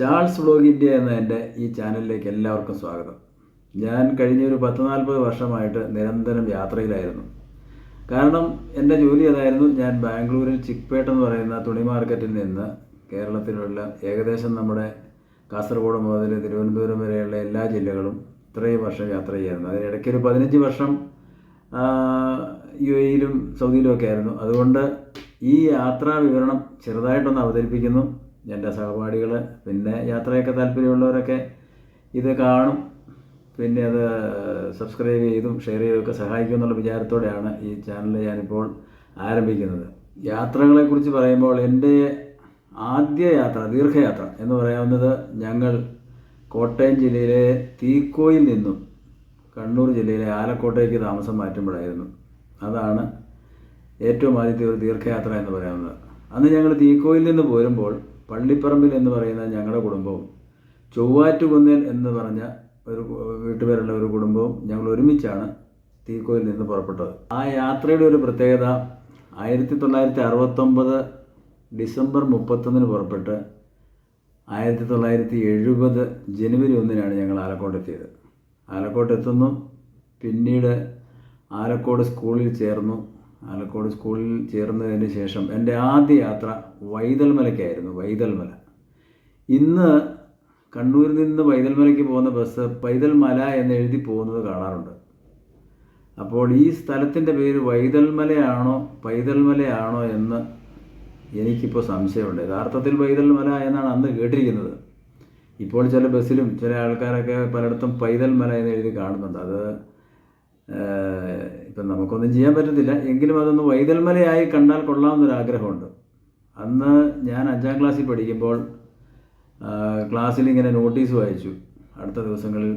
Charles vlog India എന്ന എൻ്റെ ഈ ചാനലിലേക്ക് എല്ലാവർക്കും സ്വാഗതം. ഞാൻ കഴിഞ്ഞൊരു 10-40 വർഷമായിട്ട് നിരന്തരം യാത്രയിലായിരുന്നു. കാരണം എൻ്റെ ജോലി അതായിരുന്നു. ഞാൻ ബാംഗ്ലൂരിൽ ചിക്പേട്ട് എന്ന് പറയുന്ന തുണി മാർക്കറ്റിൽ നിന്ന് കേരളത്തിലുള്ള ഏകദേശം നമ്മുടെ കാസർഗോഡ് മുതൽ തിരുവനന്തപുരം വരെയുള്ള എല്ലാ ജില്ലകളും ഇത്രയും വർഷം യാത്ര ചെയ്യായിരുന്നു. അതിനിടയ്ക്കൊരു 15 വർഷം UAE-യിലും സൗദിയിലും ഒക്കെ ആയിരുന്നു. അതുകൊണ്ട് ഈ യാത്രാ വിവരണം ചെറുതായിട്ടൊന്ന് അവതരിപ്പിക്കുന്നു. എൻ്റെ സഹപാഠികൾ പിന്നെ യാത്രയൊക്കെ താല്പര്യമുള്ളവരൊക്കെ ഇത് കാണും, പിന്നെ അത് സബ്സ്ക്രൈബ് ചെയ്തും ഷെയർ ചെയ്തൊക്കെ സഹായിക്കും എന്നുള്ള വിചാരത്തോടെയാണ് ഈ ചാനൽ ഞാനിപ്പോൾ ആരംഭിക്കുന്നത്. യാത്രകളെക്കുറിച്ച് പറയുമ്പോൾ എൻ്റെ ആദ്യ യാത്ര, ദീർഘയാത്ര എന്ന് പറയാവുന്നത് ഞങ്ങൾ കോട്ടയം ജില്ലയിലെ തീക്കോയിൽ നിന്നും കണ്ണൂർ ജില്ലയിലെ ആലക്കോട്ടേക്ക് താമസം മാറ്റുമ്പോഴായിരുന്നു. അതാണ് ഏറ്റവും ആദ്യത്തെ ഒരു ദീർഘയാത്ര എന്ന് പറയാവുന്നത്. അന്ന് ഞങ്ങൾ തീക്കോയിൽ നിന്ന് പോരുമ്പോൾ പള്ളിപ്പറമ്പിൽ എന്ന് പറയുന്ന ഞങ്ങളുടെ കുടുംബവും ചൊവ്വാറ്റുകുന്നേൽ എന്ന് പറഞ്ഞ ഒരു വീട്ടുപേരുള്ള ഒരു കുടുംബവും ഞങ്ങൾ ഒരുമിച്ചാണ് തീക്കോയിൽ നിന്ന് പുറപ്പെട്ടത്. ആ യാത്രയുടെ ഒരു പ്രത്യേകത, 1969 ഡിസംബർ 31 പുറപ്പെട്ട് 1970 ജനുവരി 1 ഞങ്ങൾ ആലക്കോട്ടെത്തിയത്. ആലക്കോട്ടെത്തുന്നു, പിന്നീട് ആലക്കോട് സ്കൂളിൽ ചേർന്നു. ആലക്കോട് സ്കൂളിൽ ചേർന്നതിന് ശേഷം എൻ്റെ ആദ്യ യാത്ര വൈതൽമലയ്ക്കായിരുന്നു. വൈതൽമല, ഇന്ന് കണ്ണൂരിൽ നിന്ന് വൈതൽമലയ്ക്ക് പോകുന്ന ബസ് പൈതൽമല എന്ന് എഴുതി പോകുന്നത് കാണാറുണ്ട്. അപ്പോൾ ഈ സ്ഥലത്തിൻ്റെ പേര് വൈതൽമലയാണോ പൈതൽമലയാണോ എന്ന് എനിക്കിപ്പോൾ സംശയമുണ്ട്. യഥാർത്ഥത്തിൽ വൈതൽമല എന്നാണ് അന്ന് കേട്ടിരിക്കുന്നത്. ഇപ്പോൾ ചില ബസ്സിലും ചില ആൾക്കാരൊക്കെ പലയിടത്തും പൈതൽമല എന്ന് എഴുതി കാണുന്നുണ്ട്. അത് ഇപ്പം നമുക്കൊന്നും ചെയ്യാൻ പറ്റത്തില്ല. എങ്കിലും അതൊന്ന് വൈതൽമലയായി കണ്ടാൽ കൊള്ളാമെന്നൊരാഗ്രഹമുണ്ട്. അന്ന് ഞാൻ 5ാം ക്ലാസ്സിൽ പഠിക്കുമ്പോൾ ക്ലാസ്സിൽ ഇങ്ങനെ നോട്ടീസ് വായിച്ചു, അടുത്ത ദിവസങ്ങളിൽ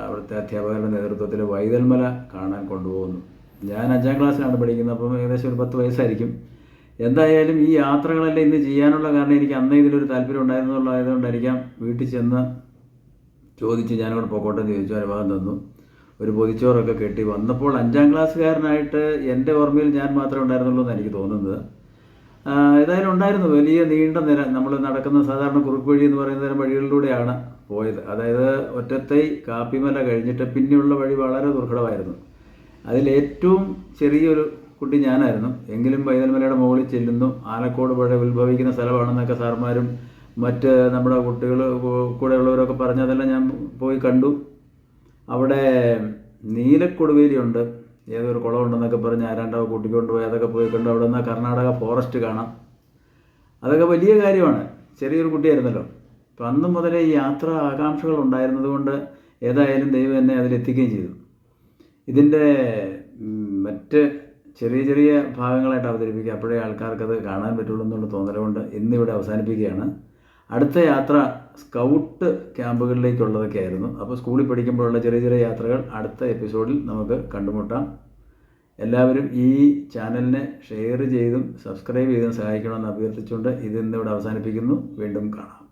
അവിടുത്തെ അധ്യാപകരുടെ നേതൃത്വത്തിൽ വൈതൽമല കാണാൻ കൊണ്ടുപോകുന്നു. ഞാൻ 5ാം ക്ലാസ്സിലാണ് പഠിക്കുന്നത്, അപ്പം ഏകദേശം ഒരു 10 വയസ്സായിരിക്കും. എന്തായാലും ഈ യാത്രകളെല്ലാം ഇന്ന് ചെയ്യാനുള്ള കാരണം എനിക്ക് അന്നേ ഇതിലൊരു താല്പര്യം ഉണ്ടായിരുന്നുള്ളതായതുകൊണ്ടായിരിക്കാം. വീട്ടിൽ ചെന്ന് ചോദിച്ച് ഞാനവിടെ പോക്കോട്ടെ എന്ന് ചോദിച്ചു. അനുവാദം തന്നു. ഒരു പൊതിച്ചോറൊക്കെ കെട്ടി വന്നപ്പോൾ 5ാം ക്ലാസ്സുകാരനായിട്ട് എൻ്റെ ഓർമ്മയിൽ ഞാൻ മാത്രമേ ഉണ്ടായിരുന്നുള്ളൂ എന്ന് എനിക്ക് തോന്നുന്നത്. ഏതായാലും ഉണ്ടായിരുന്നു വലിയ നീണ്ട നിര. നമ്മൾ നടക്കുന്ന സാധാരണ കുറുക്ക് വഴി എന്ന് പറയുന്ന തരം വഴികളിലൂടെയാണ് പോയത്. അതായത് ഒറ്റത്തൈ കാപ്പിമല കഴിഞ്ഞിട്ട് പിന്നെയുള്ള വഴി വളരെ ദുർഘടമായിരുന്നു. അതിലേറ്റവും ചെറിയൊരു കുട്ടി ഞാനായിരുന്നു. എങ്കിലും പൈതൽമലയുടെ മുകളിൽ ചെല്ലുന്നു. ആലക്കോട് പുഴ ഉത്ഭവിക്കുന്ന സ്ഥലമാണെന്നൊക്കെ സാർമാരും മറ്റ് നമ്മുടെ കുട്ടികൾ കൂടെയുള്ളവരൊക്കെ പറഞ്ഞതെല്ലാം ഞാൻ പോയി കണ്ടു. അവിടെ നീലക്കൊടുവേലിയുണ്ട്, ഏതൊരു കുളമുണ്ടെന്നൊക്കെ പറഞ്ഞ് ആരാണ്ടോ കൂട്ടിക്കൊണ്ട് പോയി അതൊക്കെ പോയി കണ്ടു. അവിടെ നിന്ന് കർണാടക ഫോറസ്റ്റ് കാണാം. അതൊക്കെ വലിയ കാര്യമാണ്. ചെറിയൊരു കുട്ടിയായിരുന്നല്ലോ. അപ്പം അന്ന് മുതലേ ഈ യാത്ര ആകാംക്ഷകൾ ഉണ്ടായിരുന്നത് കൊണ്ട് ഏതായാലും ദൈവം എന്നെ അതിലെത്തിക്കുകയും ചെയ്തു. ഇതിൻ്റെ മറ്റ് ചെറിയ ചെറിയ ഭാഗങ്ങളായിട്ട് അവതരിപ്പിക്കുക, അപ്പോഴേ ആൾക്കാർക്കത് കാണാൻ പറ്റുള്ളൂ എന്നുള്ള തോന്നലുകൊണ്ട് ഇന്നിവിടെ അവസാനിപ്പിക്കുകയാണ്. അടുത്ത യാത്ര സ്കൗട്ട് ക്യാമ്പുകളിലേക്കുള്ളതൊക്കെ ആയിരുന്നു. അപ്പോൾ സ്കൂളിൽ പഠിക്കുമ്പോഴുള്ള ചെറിയ ചെറിയ യാത്രകൾ അടുത്ത എപ്പിസോഡിൽ നമുക്ക് കണ്ടുമുട്ടാം. എല്ലാവരും ഈ ചാനലിനെ ഷെയർ ചെയ്തും സബ്സ്ക്രൈബ് ചെയ്തും സഹായിക്കണമെന്ന് അഭ്യർത്ഥിച്ചുകൊണ്ട് ഇതിന്നിവിടെ അവസാനിപ്പിക്കുന്നു. വീണ്ടും കാണാം.